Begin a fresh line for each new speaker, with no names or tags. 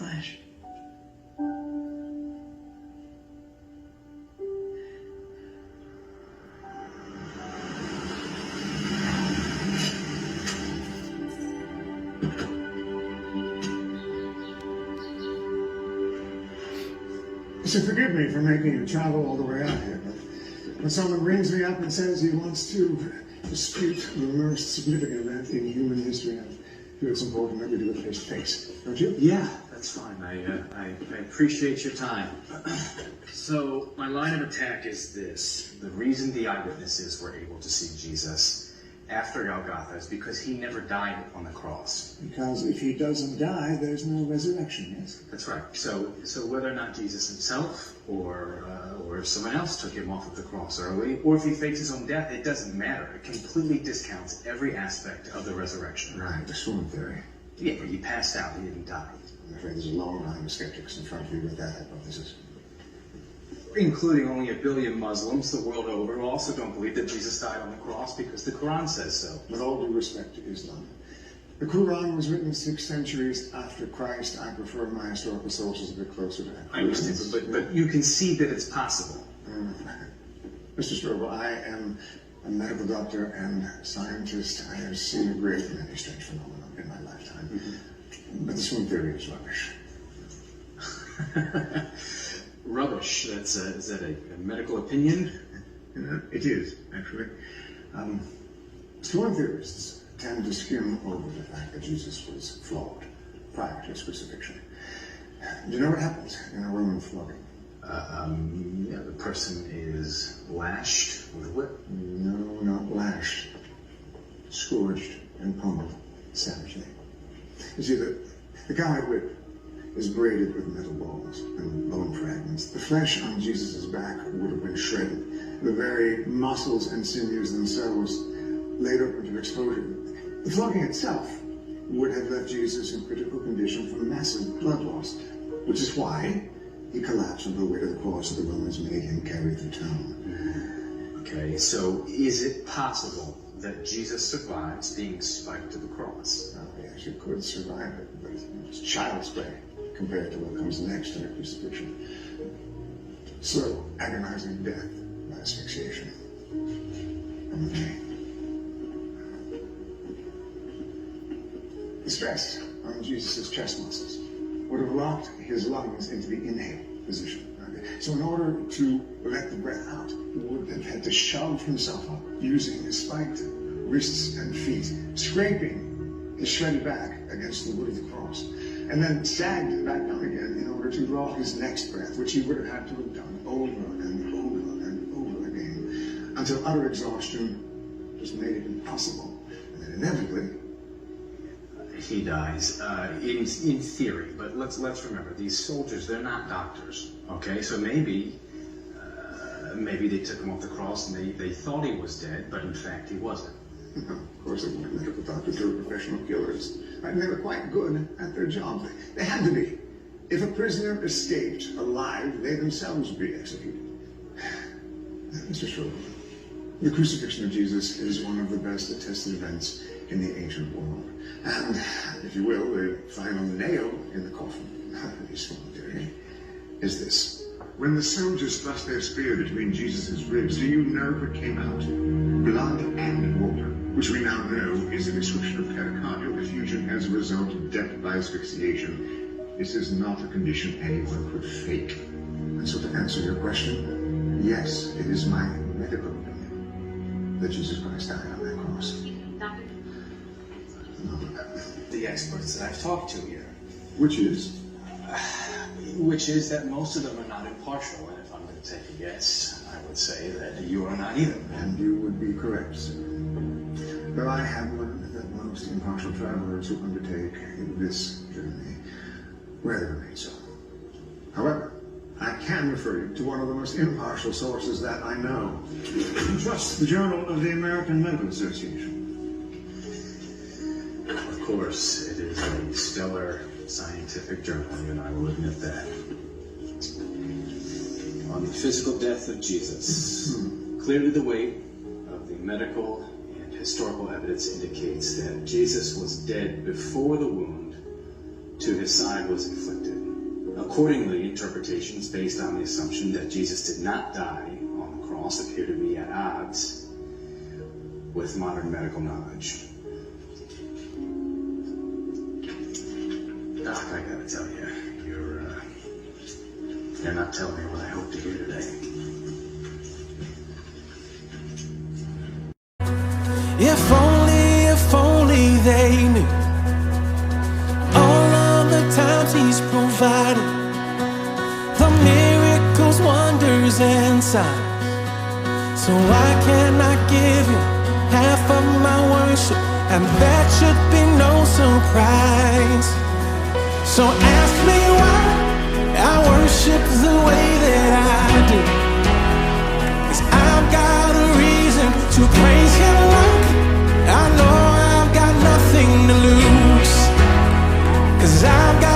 flesh. So forgive me for making you travel all the way out here, but when someone rings me up and says he wants to dispute the most significant event in human history, I feel it's important that we do it face to face, don't you?
Yeah, that's fine. I appreciate your time. So my line of attack is this. The reason the eyewitnesses were able to see Jesus after Golgotha is because he never died on the cross.
Because if he doesn't die, there's no resurrection, yes?
That's right. So whether or not Jesus himself or if someone else took him off of the cross early, or if he faked his own death, it doesn't matter. It completely discounts every aspect of the resurrection.
Right, the swoon theory.
Yeah, but he passed out. He didn't die.
I'm afraid there's a long line of skeptics in front of you with that hypothesis.
Including only 1 billion Muslims the world over who also don't believe that Jesus died on the cross because the Qur'an says so.
With all due respect to Islam, the Qur'an was written 6 centuries after Christ. I prefer my historical sources a bit closer to that.
I understand, but you can see that it's possible.
Mr. Strobel, I am a medical doctor and scientist. I have seen a great many strange phenomena in my lifetime. Mm-hmm. But the swoon theory is rubbish.
Rubbish? Is that a medical opinion?
It is, actually. Swoon theorists tend to skim over the fact that Jesus was flogged prior to his crucifixion. Do you know what happens in a Roman flogging?
Yeah, the person is lashed with a whip.
No, not lashed. Scourged and pummeled savagely. You see, the cowhide whip is braided with metal balls and bone fragments. The flesh on Jesus' back would have been shredded. The very muscles and sinews themselves laid open to exposure. The flogging itself would have left Jesus in critical condition from massive blood loss, which is why he collapsed under the weight of the cross that the Romans made him carry through town.
Okay, so is it possible that Jesus survives being spiked to the cross?
Oh, yes, you could survive it, but it's child's play compared to what comes next in a crucifixion. Slow, agonizing death by asphyxiation. And the pain. The stress on Jesus' chest muscles would have locked his lungs into the inhale position. So in order to let the breath out, he would have had to shove himself up using his spiked wrists and feet, scraping his shredded back against the wood of the cross, and then sagged back down again in order to draw his next breath, which he would have had to have done over and over and over again, until utter exhaustion just made it impossible. And then inevitably,
he dies, in theory, but let's remember, these soldiers, they're not doctors, okay? So maybe they took him off the cross and they thought he was dead, but in fact he wasn't.
Of course, they weren't medical doctors, they were professional killers. And they were quite good at their job. They had to be. If a prisoner escaped alive, they themselves would be executed. Mr. Strobel, the crucifixion of Jesus is one of the best attested events in the ancient world. And, if you will, the final nail in the coffin, the swoon theory, is this. When the soldiers thrust their spear between Jesus' ribs, do you know what came out? Blood and water, which we now know is a description of pericardial effusion as a result of death by asphyxiation. This is not a condition anyone could fake. And so to answer your question, yes, it is my medical opinion that Jesus Christ died on that cross.
Doctor?
The experts that I've talked to here.
Which is?
Which is that most of them are not impartial, and if I'm going to take a guess, I would say that you are not either.
And you would be correct, sir. But I have learned that most impartial travelers who undertake this journey rarely remain so. However, I can refer you to one of the most impartial sources that I know. Trust the Journal of the American Medical Association.
Of course, it is a stellar scientific journal, and I will admit that. On the physical death of Jesus, clearly the weight of the medical and historical evidence indicates that Jesus was dead before the wound to his side was inflicted. Accordingly, interpretations based on the assumption that Jesus did not die on the cross appear to be at odds with modern medical knowledge. Doc, I gotta tell you, you're not telling me what I hope to hear today.
If only they knew all of the times he's provided, the miracles, wonders, and signs. So why can't I give you half of my worship? And that should be no surprise. So ask me why I worship the way that I do. 'Cause I've got a reason to praise him like I know I've got nothing to lose. 'Cause I've got